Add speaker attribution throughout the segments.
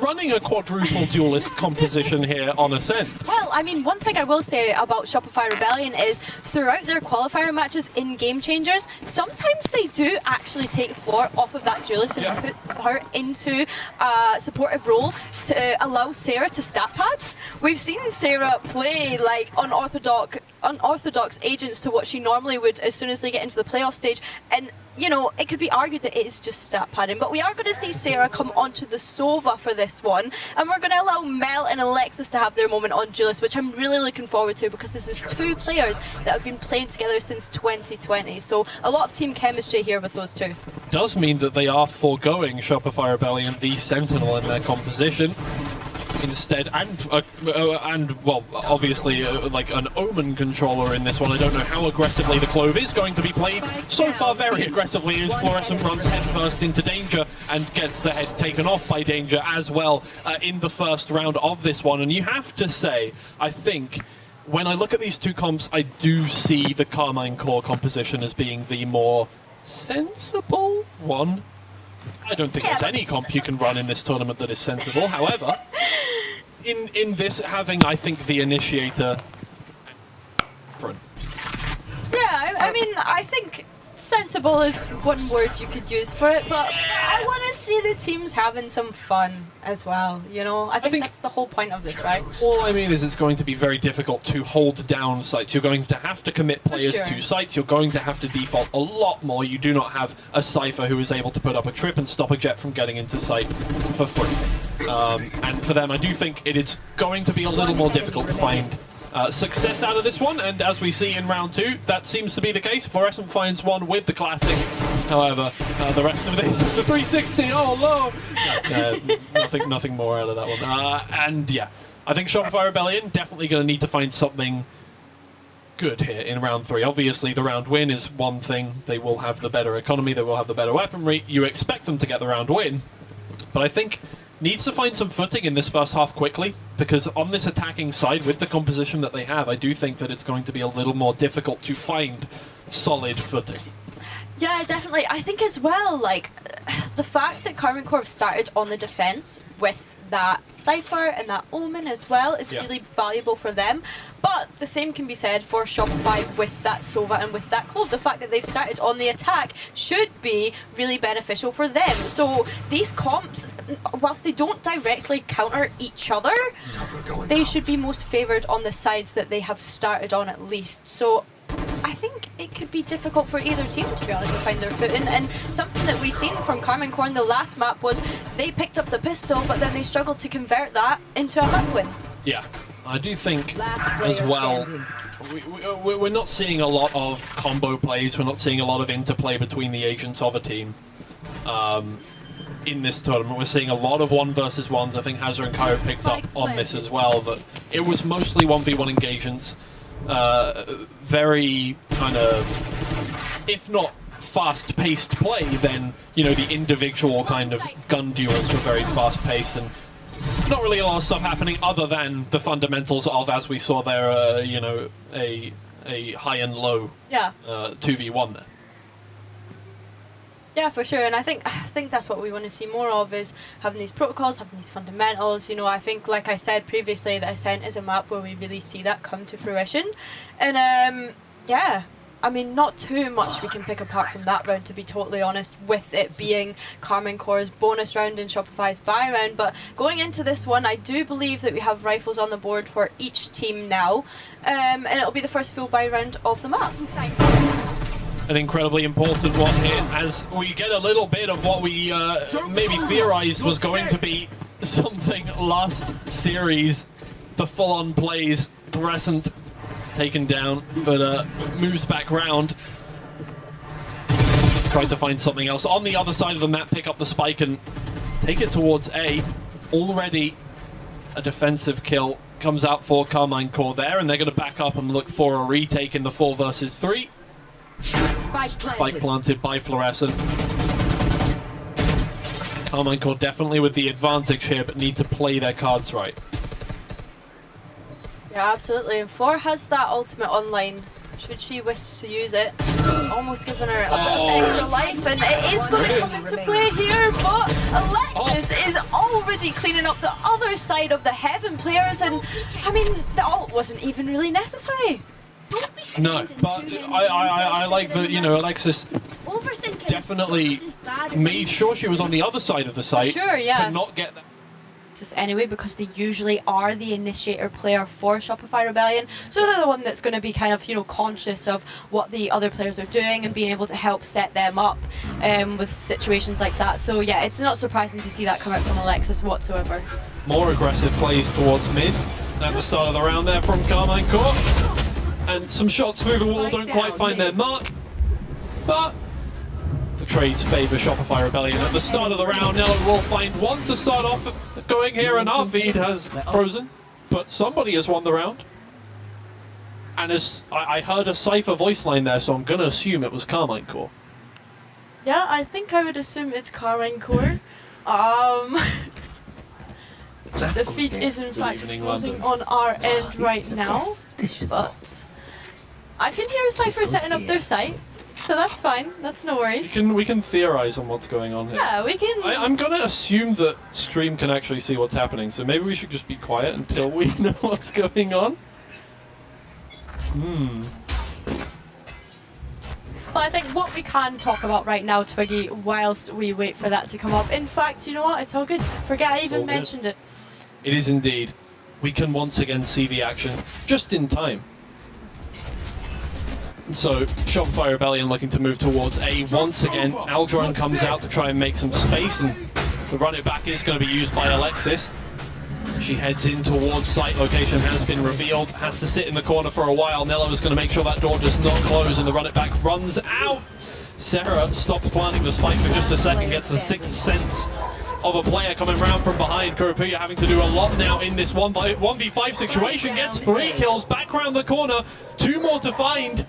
Speaker 1: running a quadruple duelist composition here on Ascent.
Speaker 2: Well, I mean, one thing I will say about Shopify Rebellion is throughout their qualifier matches in Game Changers, sometimes they do actually take floor off of that duelist and put her into a supportive role to allow Sarah to stat pad. We've seen Sarah play like unorthodox agents to what she normally would as soon as they get into the playoff stage, and you know, it could be argued that it is just stat padding, but we are going to see Sarah come onto the Sova for this one, and we're going to allow Mel and Alexis to have their moment on Duelist, which I'm really looking forward to because this is two players that have been playing together since 2020, so a lot of team chemistry here with those two.
Speaker 1: Does mean that they are foregoing Shopify Rebellion, the Sentinel in their composition. Instead, and well, obviously like an Omen controller in this one. I don't know how aggressively the Clove is going to be played. So far, very aggressively, as Fluorescent runs headfirst into Danger and gets the head taken off by Danger as well in the first round of this one. And you have to say, I think, when I look at these two comps, I do see the Carmine Core composition as being the more sensible one. I don't think there's any comp you can run in this tournament that is sensible. However, in this, having, I think, the initiator front.
Speaker 2: Yeah, I mean, I think sensible is one word you could use for it, but I want to see the teams having some fun as well, you know? I think that's the whole point of this, right?
Speaker 1: All I mean is it's going to be very difficult to hold down sites. You're going to have to commit players to sites. You're going to have to default a lot more. You do not have a Cypher who is able to put up a trip and stop a Jet from getting into site for free. And for them, I do think it is going to be a little more difficult to find success out of this one, and as we see in round 2, that seems to be the case. Fluorescent finds one with the classic. However, the rest of this is the 360. Oh no, nothing more out of that one. And yeah, I think Shopify Rebellion definitely going to need to find something good here in round 3. Obviously, the round win is one thing. They will have the better economy. They will have the better weaponry. You expect them to get the round win, but I think needs to find some footing in this first half quickly, because on this attacking side, with the composition that they have, I do think that it's going to be a little more difficult to find solid footing.
Speaker 2: Yeah, definitely. I think as well, like, the fact that Carmine Core have started on the defense with that Cypher and that Omen as well is really valuable for them. But the same can be said for Shopify with that Sova and with that Clove. The fact that they've started on the attack should be really beneficial for them. So these comps, whilst they don't directly counter each other, they should be most favoured on the sides that they have started on at least. So I think it could be difficult for either team, to be honest, to find their footing. And something that we've seen from Carmine Core in the last map was they picked up the pistol, but then they struggled to convert that into a map win.
Speaker 1: Yeah, I do think as well, we're not seeing a lot of combo plays, we're not seeing a lot of interplay between the agents of a team in this tournament. We're seeing a lot of 1 versus 1s. I think Hazard and Cairo picked up on this as well, that it was mostly 1v1 engagements. Very kind of, if not fast-paced play, then, you know, the individual kind of gun duels were very fast-paced, and not really a lot of stuff happening other than the fundamentals of, as we saw there, you know, a high and low 2v1 there.
Speaker 2: Yeah, for sure, and I think that's what we want to see more of, is having these protocols, having these fundamentals. You know, I think, like I said previously, that Ascent is a map where we really see that come to fruition. And yeah, I mean, not too much we can pick apart from that round, to be totally honest, with it being Carmine Core's bonus round and Shopify's buy round. But going into this one, I do believe that we have rifles on the board for each team now, and it'll be the first full buy round of the map.
Speaker 1: An incredibly important one here, as we get a little bit of what we maybe theorized was going to be something last series. The full-on plays, Fluorescent taken down, but moves back round. Try to find something else on the other side of the map, pick up the spike and take it towards A. Already a defensive kill comes out for Carmine Core there, and they're going to back up and look for a retake in the 4 versus 3. Spike planted by Fluorescent. Carmine Core definitely with the advantage here, but need to play their cards right.
Speaker 2: Yeah, absolutely. And Floor has that ultimate online, should she wish to use it. Almost giving her a bit of extra life, and it is going to come into play here, but Alexis is already cleaning up the other side of the Heaven players, and I mean, the ult wasn't even really necessary.
Speaker 1: No, but I like that, you know, Alexis definitely made sure she was on the other side of the site.
Speaker 2: Sure, yeah.
Speaker 1: To not get that.
Speaker 2: Anyway, because they usually are the initiator player for Shopify Rebellion, so they're the one that's going to be kind of, you know, conscious of what the other players are doing and being able to help set them up with situations like that. So yeah, it's not surprising to see that come out from Alexis whatsoever.
Speaker 1: More aggressive plays towards mid at the start of the round there from Carmine Core, and some shots through the wall don't quite find their mark, but the trades favour Shopify Rebellion at the start of the round. Nello will find one to start off going here, and our feed has frozen, but somebody has won the round. And as I heard a Cypher voice line there, so I'm going to assume it was Carmine Core.
Speaker 2: Yeah, I think I would assume it's Carmine Core. The feed is in fact frozen on our end right now, but I can hear Cypher setting up their site. So that's fine, that's no worries.
Speaker 1: We can theorize on what's going on here.
Speaker 2: Yeah, we can.
Speaker 1: I'm gonna assume that stream can actually see what's happening, so maybe we should just be quiet until we know what's going on.
Speaker 2: Well, I think what we can talk about right now, Twiggy, whilst we wait for that to come up. In fact, you know what? It's all good. Forget I even mentioned it.
Speaker 1: It is indeed. We can once again see the action just in time. So, Shopify Rebellion looking to move towards A once again. Aldron comes out to try and make some space, and the run it back is going to be used by Alexis. She heads in towards site. Location has been revealed, has to sit in the corner for a while. Nello is going to make sure that door does not close, and the run it back runs out. Sarah stops planting the spike for just a second, gets the sixth sense of a player coming round from behind. Kuropuya having to do a lot now in this 1v5 situation, gets 3 kills, back round the corner, 2 more to find.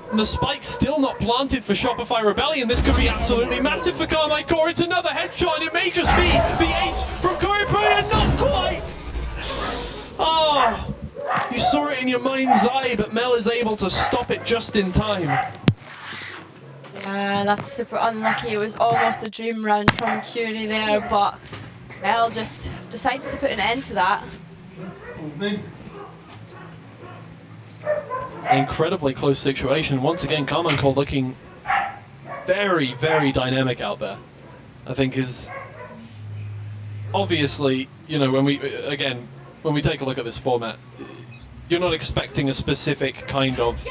Speaker 1: And the spike's still not planted for Shopify Rebellion. This could be absolutely massive for Carmine Core. It's another headshot, and it may just be the ace from Kuropuya. Not quite! Oh, you saw it in your mind's eye, but Mel is able to stop it just in time.
Speaker 2: Yeah, that's super unlucky. It was almost a dream round from Curie there, but Mel just decided to put an end to that.
Speaker 1: Incredibly close situation. Once again, Carmine Core looking very, very dynamic out there. I think is obviously, you know, when we take a look at this format, you're not expecting a specific kind of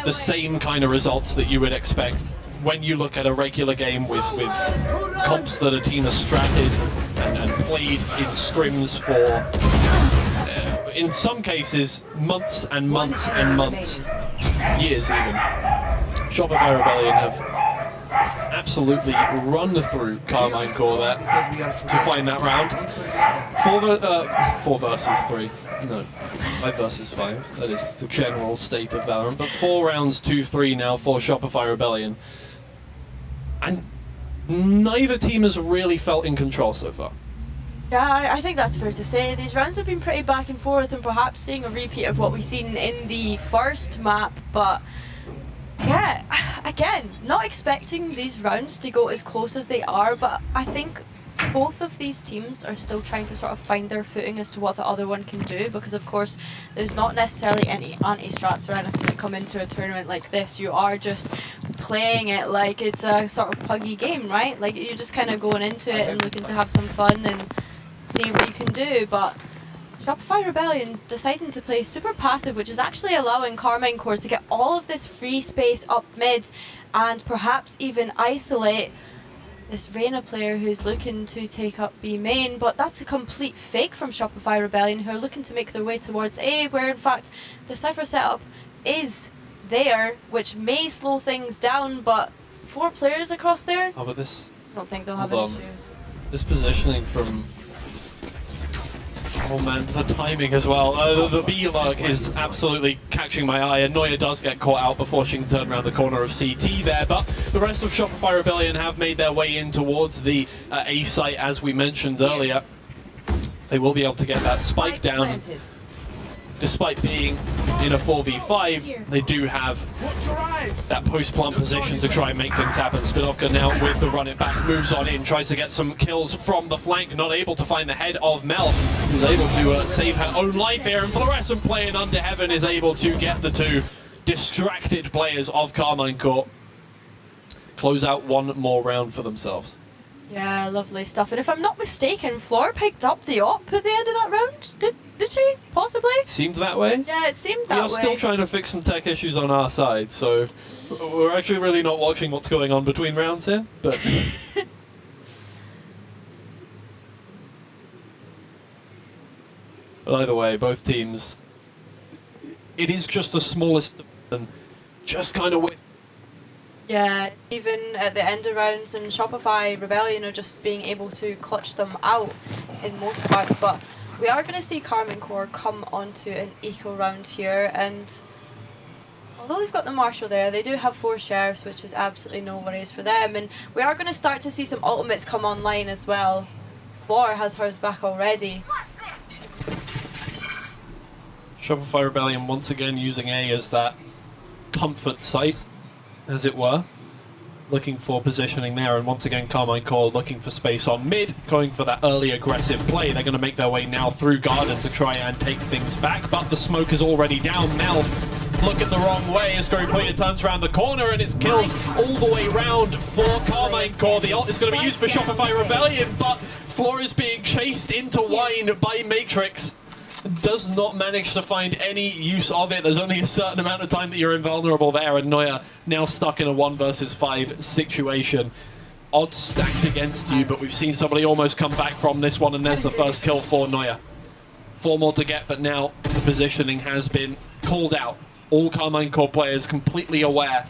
Speaker 1: the same kind of results that you would expect when you look at a regular game with comps that a team has stratted and played in scrims for in some cases months and months and months, years even. Shopify Rebellion have absolutely run through Carmine Core there to find that round. 4 versus 3. No, 5 versus 5. That is the general state of Valorant. But 4 rounds, 2-3 now for Shopify Rebellion. And neither team has really felt in control so far.
Speaker 2: Yeah, I think that's fair to say. These rounds have been pretty back and forth, and perhaps seeing a repeat of what we've seen in the first map, but yeah, again, not expecting these rounds to go as close as they are, but I think both of these teams are still trying to sort of find their footing as to what the other one can do, because of course there's not necessarily any anti-strats or anything that come into a tournament like this. You are just playing it like it's a sort of puggy game, right? Like you're just kind of going into it and looking to have some fun and see what you can do, but Shopify Rebellion deciding to play super passive, which is actually allowing Carmine Core to get all of this free space up mid and perhaps even isolate this Reyna player who's looking to take up B main, but that's a complete fake from Shopify Rebellion, who are looking to make their way towards A, where in fact the Cypher setup is there, which may slow things down, but 4 players across there,
Speaker 1: oh, but this,
Speaker 2: I don't think they'll have an issue.
Speaker 1: This positioning from... Oh man, the timing as well. The B-lurk is absolutely catching my eye, and Neuer does get caught out before she can turn around the corner of CT there, but the rest of Shopify Rebellion have made their way in towards the A site, as we mentioned earlier. They will be able to get that spike down. despite being in a 4v5, they do have that post-plant position to try and make things happen. Spinovka now with the run it back, moves on in, tries to get some kills from the flank, not able to find the head of Mel, who's able to save her own life here, and Fluorescent playing Under Heaven is able to get the two distracted players of Carmine Corp close out one more round for themselves.
Speaker 2: Yeah, lovely stuff. And if I'm not mistaken, Flor picked up the op at the end of that round. Did she? Possibly?
Speaker 1: Seemed that way?
Speaker 2: Yeah, it seemed that way.
Speaker 1: We are still trying to fix some tech issues on our side, so we're actually really not watching what's going on between rounds here, but... But either way, both teams... It is just the smallest and just kind of...
Speaker 2: Yeah, even at the end of rounds, and Shopify Rebellion are just being able to clutch them out in most parts. But we are going to see Carmine Corp come onto an eco round here, and although they've got the Marshal there, they do have 4 Sheriffs, which is absolutely no worries for them. And we are going to start to see some ultimates come online as well. Flor has hers back already.
Speaker 1: Shopify Rebellion once again using A as that comfort site, as it were, looking for positioning there, and once again Carmine Corp looking for space on mid, going for that early aggressive play. They're going to make their way now through Garden to try and take things back, but the smoke is already down. Mel looking the wrong way as Scorpio turns around the corner, and it's kills all the way round for Carmine Corp. The ult is going to be used for Shopify Rebellion, but Flor is being chased into wine by Matrix. Does not manage to find any use of it. There's only a certain amount of time that you're invulnerable there, and Neuer now stuck in a 1 versus 5 situation. Odds stacked against you, but we've seen somebody almost come back from this one, and there's the first kill for Neuer. 4 more to get, but now the positioning has been called out. All Carmine Corp players completely aware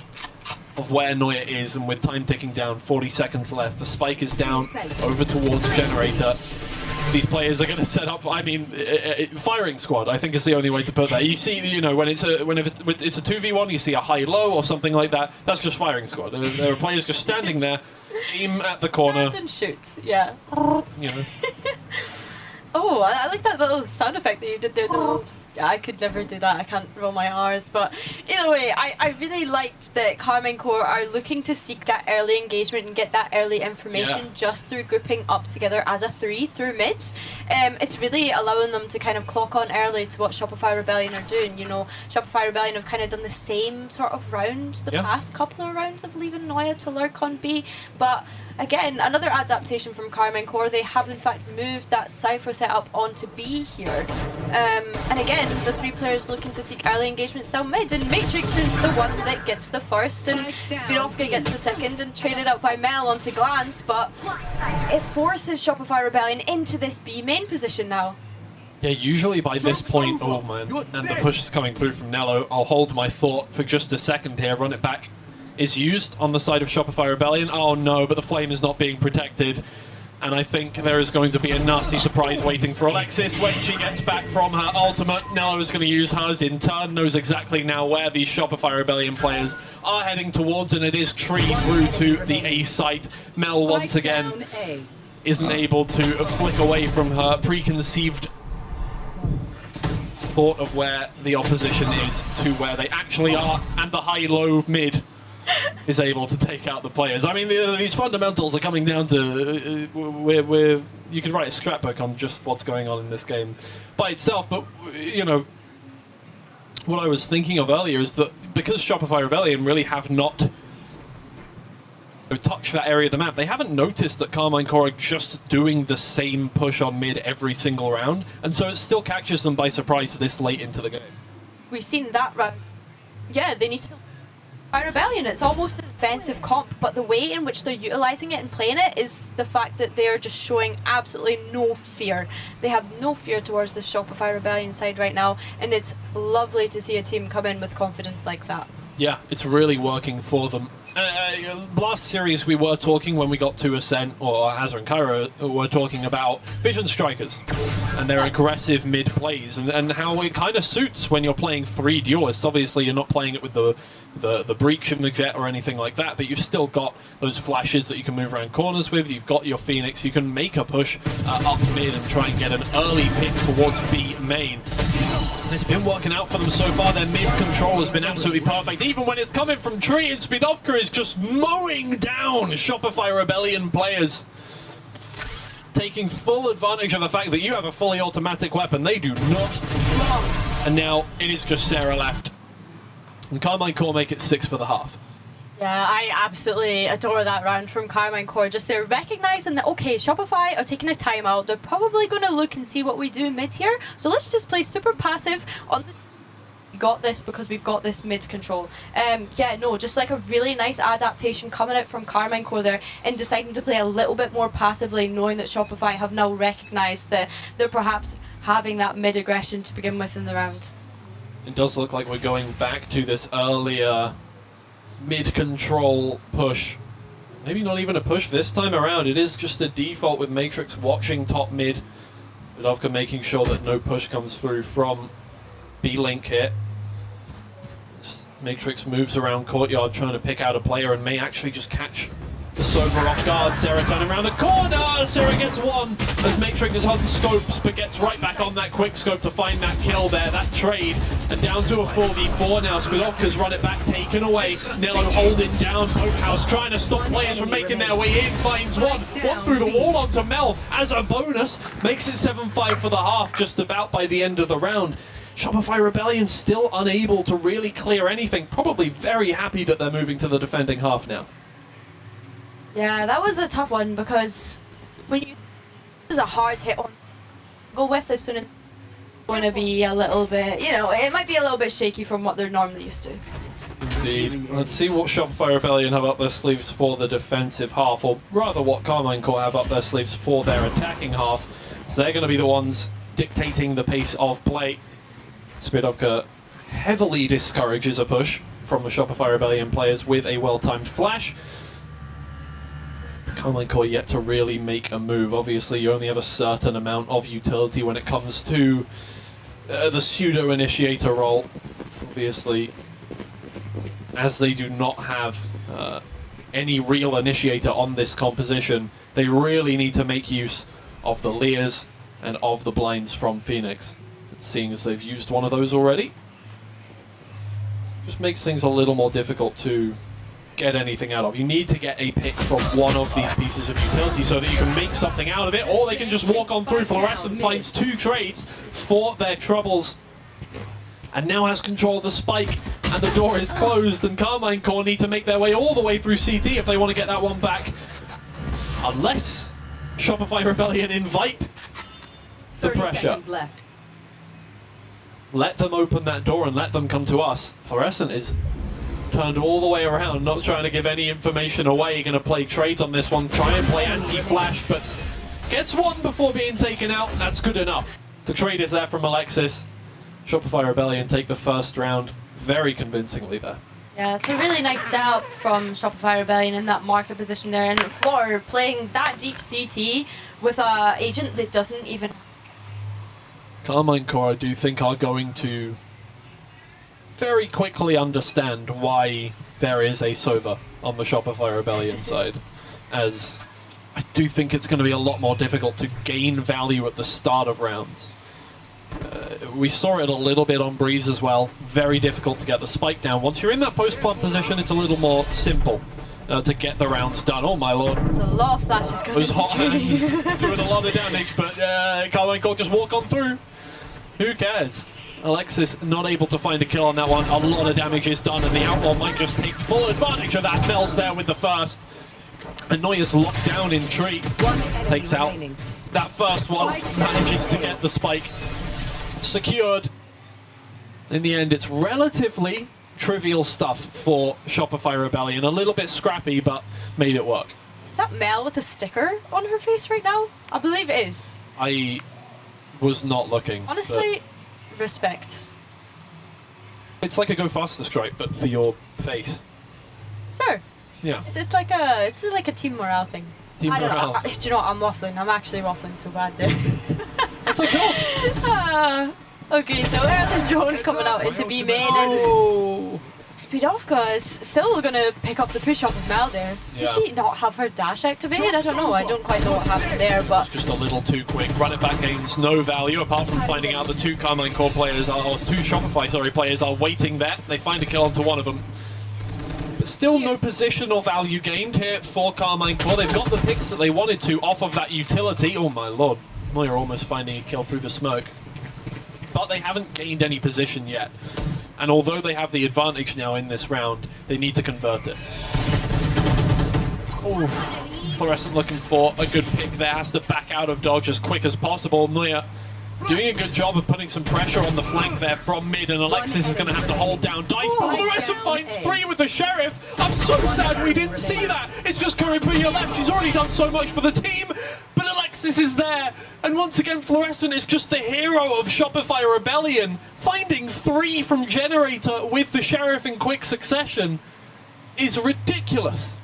Speaker 1: of where Neuer is, and with time ticking down, 40 seconds left. The spike is down over towards Generator. These players are going to set up, I mean, firing squad, I think is the only way to put that. You see, you know, whenever it's a 2v1, you see a high-low or something like that. That's just firing squad. There are players just standing there, aim at the corner.
Speaker 2: Stand and shoot, yeah.
Speaker 1: You know.
Speaker 2: Oh, I like that little sound effect that you did there. I could never do that. I can't roll my R's. But either way, I really liked that Carmine Corp are looking to seek that early engagement and get that early information just through grouping up together as a 3 through mid. It's really allowing them to kind of clock on early to what Shopify Rebellion are doing. You know, Shopify Rebellion have kind of done the same sort of round the past couple of rounds of leaving Neuer to lurk on B. But again, another adaptation from Carmine Corp. They have in fact moved that Cypher setup onto B here. And again, the 3 players looking to seek early engagements down mid, and Matrix is the one that gets the first, and Spinovka gets the second, and traded out by Mel onto Glance, but it forces Shopify Rebellion into this B main position now.
Speaker 1: Yeah, usually by this point, oh man, and the push is coming through from Nello. I'll hold my thought for just a second here. Run it back is used on the side of Shopify Rebellion. Oh no, but the flame is not being protected. And I think there is going to be a nasty surprise waiting for Alexis when she gets back from her ultimate. Nello is going to use hers in turn, knows exactly now where these Shopify Rebellion players are heading towards, and it is tree through to the A site. Mel once again isn't able to flick away from her preconceived thought of where the opposition is to where they actually are, and the high-low mid is able to take out the players. I mean, these fundamentals are coming down to where you could write a scrapbook on just what's going on in this game by itself. But you know, what I was thinking of earlier is that because Shopify Rebellion really have not touched that area of the map, they haven't noticed that Carmine Corp are just doing the same push on mid every single round, and so it still catches them by surprise this late into the game.
Speaker 2: We've seen that round. Yeah, they need to. By Rebellion, it's almost an defensive comp, but the way in which they're utilising it and playing it is the fact that they're just showing absolutely no fear. They have no fear towards the Shopify Rebellion side right now, and it's lovely to see a team come in with confidence like that. Yeah,
Speaker 1: it's really working for them. Last series we were talking, when we got to Ascent, or Hazard and Cairo were talking about Vision Strikers and their aggressive mid plays, and how it kind of suits when you're playing 3 duelists. Obviously you're not playing it with the Breach and the Jet or anything like that, but you've still got those flashes that you can move around corners with. You've got your Phoenix, you can make a push up mid and try and get an early pick towards B main. It's been working out for them so far. Their mid control has been absolutely perfect. Even when it's coming from Tree, and Speedovka is just mowing down Shopify Rebellion players. Taking full advantage of the fact that you have a fully automatic weapon. They do not. And now it is just Sarah left. And Carmine Core make it 6 for the half.
Speaker 2: Yeah, I absolutely adore that round from Carmine Core. Just they're recognizing that, okay, Shopify are taking a timeout. They're probably going to look and see what we do mid here. So let's just play super passive on the... We got this because we've got this mid control. Yeah, no, just like a really nice adaptation coming out from Carmine Core there and deciding to play a little bit more passively, knowing that Shopify have now recognized that they're perhaps having that mid aggression to begin with in the round.
Speaker 1: It does look like we're going back to this earlier mid-control push. Maybe not even a push this time around. It is just a default with Matrix watching top mid. Vidovka making sure that no push comes through from B-Link here. Matrix moves around courtyard trying to pick out a player and may actually just catch the Sova off guard. Sarah turning around the corner. Sarah gets one as Matrix is on scopes, but gets right back on that quick scope to find that kill there, that trade. And down to a 4v4 now. Spidovka's run it back, taken away. Nello holding down Pokehouse, trying to stop players from making their way in. Finds one through the wall onto Mel as a bonus. Makes it 7-5 for the half, just about by the end of the round. Shopify Rebellion still unable to really clear anything. Probably very happy that they're moving to the defending half now.
Speaker 2: Yeah, that was a tough one because when you... This is a hard hit on go with as soon as it's going to be a little bit, you know, it might be a little bit shaky from what they're normally used to.
Speaker 1: Indeed. Let's see what Shopify Rebellion have up their sleeves for the defensive half, or rather what Carmine Core have up their sleeves for their attacking half. So they're going to be the ones dictating the pace of play. Spidovka heavily discourages a push from the Shopify Rebellion players with a well-timed flash. Carmine Core yet to really make a move. Obviously, you only have a certain amount of utility when it comes to the pseudo-initiator role. Obviously, as they do not have any real initiator on this composition, they really need to make use of the Leers and of the blinds from Phoenix. Seeing as they've used one of those already, just makes things a little more difficult to get anything out of. You need to get a pick from one of these pieces of utility so that you can make something out of it, or they can just walk on through. Fluorescent finds 2 trades for their troubles, and now has control of the spike, and the door is closed, and Carmine Core need to make their way all the way through CT if they want to get that one back. Unless Shopify Rebellion invite the pressure.
Speaker 3: Left.
Speaker 1: Let them open that door and let them come to us. Fluorescent is turned all the way around, not trying to give any information away. Going to play trades on this one, try and play anti-flash, but gets one before being taken out. That's good enough. The trade is there from Alexis. Shopify Rebellion take the first round very convincingly there.
Speaker 2: Yeah, it's a really nice setup from Shopify Rebellion in that market position there, and Floor playing that deep CT with an agent that doesn't even...
Speaker 1: Carmine Core, I do think, are going to very quickly understand why there is a Sova on the Shopify Rebellion side, as I do think it's going to be a lot more difficult to gain value at the start of rounds. We saw it a little bit on Breeze as well. Very difficult to get the spike down. Once you're in that post-plant position, it's a little more simple to get the rounds done. Oh my lord.
Speaker 2: There's a lot of flashes going
Speaker 1: Those hot hands doing a lot of damage, but Carmine Core just walk on through. Who cares? Alexis not able to find a kill on that one. A lot of damage is done, and the Outlaw might just take full advantage of that. Mel's there with the first. And Neuer's locked down in tree. Takes out that first one. Manages to get the spike secured. In the end, it's relatively trivial stuff for Shopify Rebellion. A little bit scrappy, but made it work.
Speaker 2: Is that Mel with a sticker on her face right now? I believe it is.
Speaker 1: I was not looking.
Speaker 2: Honestly, respect.
Speaker 1: It's like a Go Faster stripe, but for your face.
Speaker 2: Sure.
Speaker 1: Yeah.
Speaker 2: It's like a team morale thing.
Speaker 1: Team morale.
Speaker 2: Do you know what? I'm waffling. I'm actually waffling so bad there.
Speaker 1: That's okay.
Speaker 2: Okay, so Early Jones coming out into B main, and Speedovka is still going to pick up the push off of Mel there. Did she not have her dash activated? I don't know. I don't quite know what happened there, but...
Speaker 1: It's just a little too quick. Run it back gains no value, apart from finding out the two Carmine Core players, or two Shopify, sorry, players are waiting there. They find a kill onto one of them. But still no positional value gained here for Carmine Core. They've got the picks that they wanted to off of that utility. Oh my lord. Moya almost finding a kill through the smoke. But they haven't gained any position yet. And although they have the advantage now in this round, they need to convert it. Oh, Fluorescent looking for a good pick there. Has to back out of dodge as quick as possible. Nuya doing a good job of putting some pressure on the flank there from mid, and Alexis is going to have to hold down Dice, but Fluorescent finds 3 with the Sheriff. I'm so sad we didn't see that. It's just Kuribuya left. She's already done so much for the team, but Alexis is there. And once again, Fluorescent is just the hero of Shopify Rebellion. Finding 3 from Generator with the Sheriff in quick succession is ridiculous.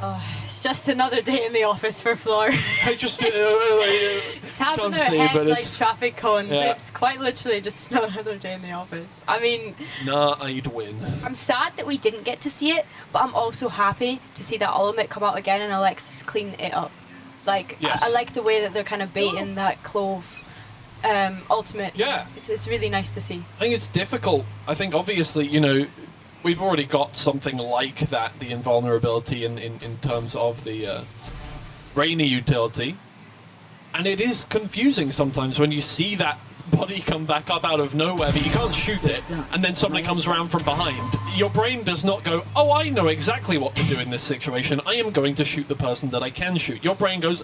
Speaker 2: Oh, it's just another day in the office for Floor.
Speaker 1: I just
Speaker 2: tapping their heads like traffic cones. Yeah. It's quite literally just another day in the office. I mean,
Speaker 1: nah, I'd win.
Speaker 2: I'm sad that we didn't get to see it, but I'm also happy to see that ultimate come out again and Alexis clean it up. Like, yes. I like the way that they're kind of baiting that Clove ultimate.
Speaker 1: Yeah,
Speaker 2: it's really nice to see.
Speaker 1: I think it's difficult. I think obviously, you know, we've already got something like that, the invulnerability in terms of the Rainy utility. And it is confusing sometimes when you see that body come back up out of nowhere, but you can't shoot it, and then somebody comes around from behind. Your brain does not go, oh, I know exactly what to do in this situation. I am going to shoot the person that I can shoot. Your brain goes,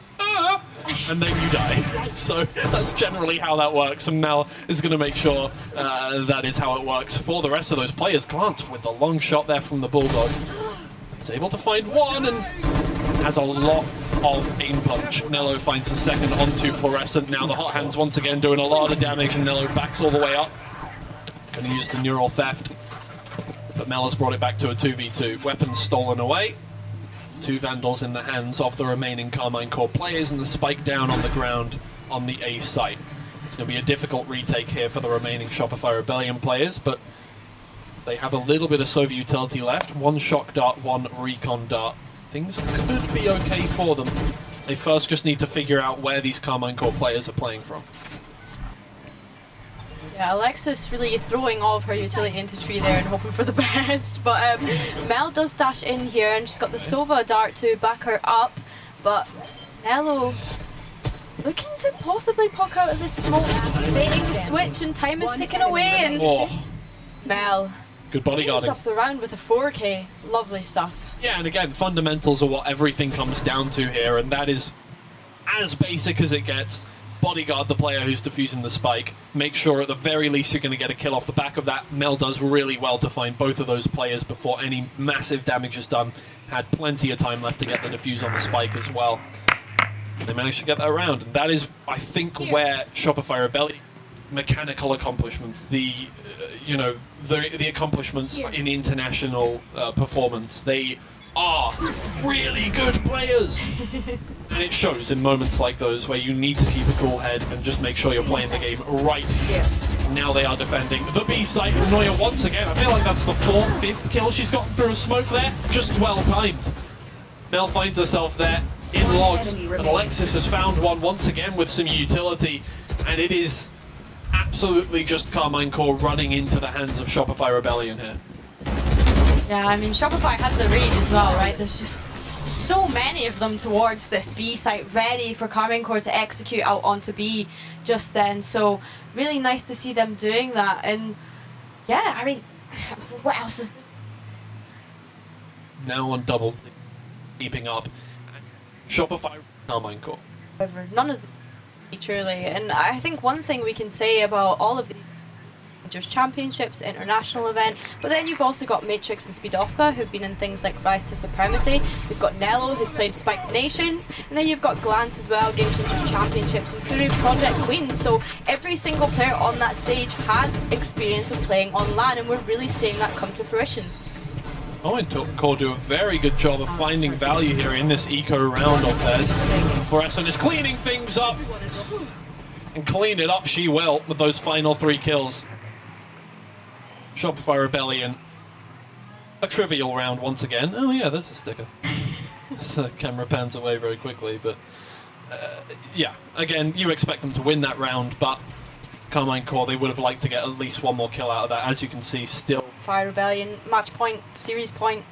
Speaker 1: and then you die. So that's generally how that works, and Mel is going to make sure that is how it works for the rest of those players. Glant with the long shot there from the Bulldog. Is able to find one and has a lot of aim punch. Nello finds a second onto Fluorescent. Now the hot hands once again doing a lot of damage, and Nello backs all the way up. Going to use the neural theft, but Mel has brought it back to a 2v2. Weapons stolen away. 2 Vandals in the hands of the remaining Carmine Core players, and the spike down on the ground on the A site. It's going to be a difficult retake here for the remaining Shopify Rebellion players, but they have a little bit of Sova utility left. 1 shock dart, 1 recon dart. Things could be okay for them. They first just need to figure out where these Carmine Core players are playing from.
Speaker 2: Yeah, Alexis really throwing all of her utility into tree there and hoping for the best. But Mel does dash in here and she's got the Sova dart to back her up. But Nello looking to possibly poke out of this smoke, baiting the switch, and time is ticking away. And Mel
Speaker 1: good bodyguarding
Speaker 2: up the round with a 4K. Lovely stuff.
Speaker 1: Yeah, and again, fundamentals are what everything comes down to here, and that is as basic as it gets. Bodyguard the player who's defusing the spike. Make sure at the very least you're going to get a kill off the back of that. Mel does really well to find both of those players before any massive damage is done. Had plenty of time left to get the defuse on the spike as well. And they managed to get that round, and that is, I think, where Shopify Rebellion mechanical accomplishments, the accomplishments in international performance, they are really good players. And it shows in moments like those where you need to keep a cool head and just make sure you're playing the game right. Now they are defending the B site. Noya once again, I feel like that's the 4th, 5th kill she's gotten through a smoke there. Just well timed. Mel finds herself there in logs, and Alexis has found one once again with some utility, and it is absolutely just Carmine Core running into the hands of Shopify Rebellion here.
Speaker 2: Yeah, I mean, Shopify had the read as well, right? There's just so many of them towards this B site, ready for Carmine Core to execute out onto B just then. So really nice to see them doing that. And yeah, I mean, what else is...
Speaker 1: Now on double, keeping up. Shopify Carmine Core.
Speaker 2: However, none of them truly. And I think one thing we can say about all of the Championships, international event, but then you've also got Matrix and Speedovka who've been in things like Rise to Supremacy. We've got Nello who's played Spike Nations, and then you've got Glance as well, Game Changers Championships, and Kuru Project Queens. So every single player on that stage has experience of playing on LAN, and we're really seeing that come to fruition.
Speaker 1: Oh, and Core do a very good job of finding value here in this eco round of theirs. Fluorescent is cleaning things up, and clean it up she will with those final 3 kills. Shopify Rebellion A trivial round once again. Oh yeah, there's a sticker. The camera pans away very quickly, but yeah, again, you expect them to win that round, but Carmine Core, they would have liked to get at least one more kill out of that. As you can see, still...
Speaker 2: Fire Rebellion, match point, series point.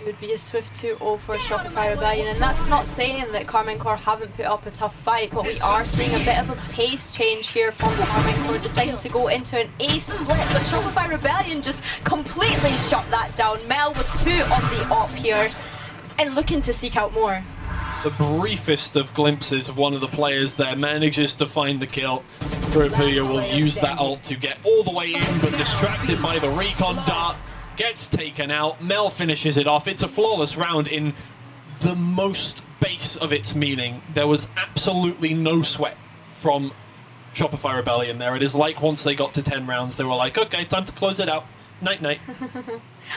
Speaker 2: It would be a swift 2-0 for Shopify Rebellion, and that's not saying that Carmine Core haven't put up a tough fight, but we are seeing a bit of a pace change here from Carmine Core, deciding to go into an A split, but Shopify Rebellion just completely shut that down. Mel with 2 on the op here, and looking to seek out more.
Speaker 1: The briefest of glimpses of one of the players there manages to find the kill. Rupuya will use that ult to get all the way in, but distracted by the recon dart, gets taken out. Mel finishes it off. It's a flawless round in the most base of its meaning. There was absolutely no sweat from Shopify Rebellion there. It is like once they got to 10 rounds, they were like, okay, time to close it out. Night-night.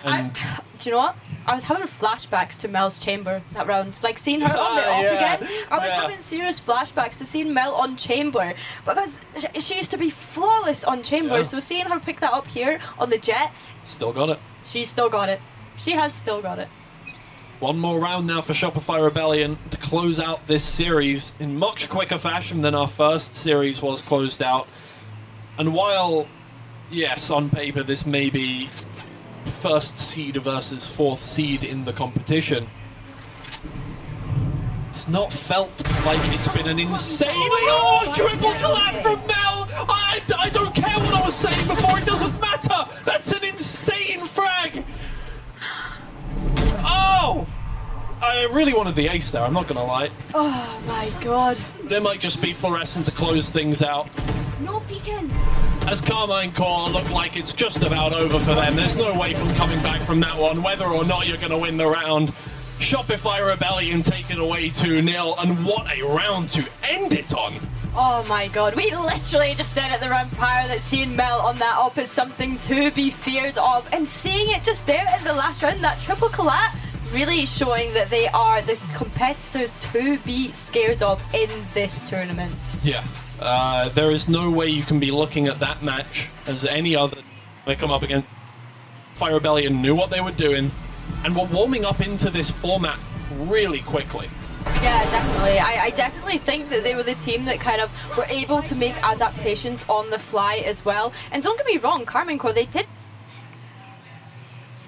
Speaker 1: And
Speaker 2: do you know what? I was having flashbacks to Mel's chamber that round. Like seeing her on the op again. I was having serious flashbacks to seeing Mel on chamber because she used to be flawless on chamber. So seeing her pick that up here on the jet.
Speaker 1: Still got it.
Speaker 2: She's still got it. She has still got it.
Speaker 1: One more round now for Shopify Rebellion to close out this series in much quicker fashion than our first series was closed out. And while, yes, on paper this may be first seed versus fourth seed in the competition, it's not felt like it's been an insane... Oh, triple collab from Mel! I don't care what I was saying before, it doesn't matter! That's an insane frag! Oh! I really wanted the ace there, I'm not gonna lie.
Speaker 2: Oh my god.
Speaker 1: There might just be fluorescent to close things out.
Speaker 2: No peeking.
Speaker 1: As Carmine Core look like it's just about over for them. There's no way from coming back from that one, whether or not you're gonna win the round. Shopify Rebellion taken away 2-0, and what a round to end it on!
Speaker 2: Oh my god, we literally just said at the round prior that seeing Mel on that op is something to be feared of, and seeing it just there in the last round, that triple collat, really showing that they are the competitors to be scared of in this tournament.
Speaker 1: Yeah, there is no way you can be looking at that match as any other they come up against. Fire Rebellion knew what they were doing, and were warming up into this format really quickly.
Speaker 2: Yeah, definitely. I definitely think that they were the team that kind of were able to make adaptations on the fly as well. And don't get me wrong, Carmine Core, they did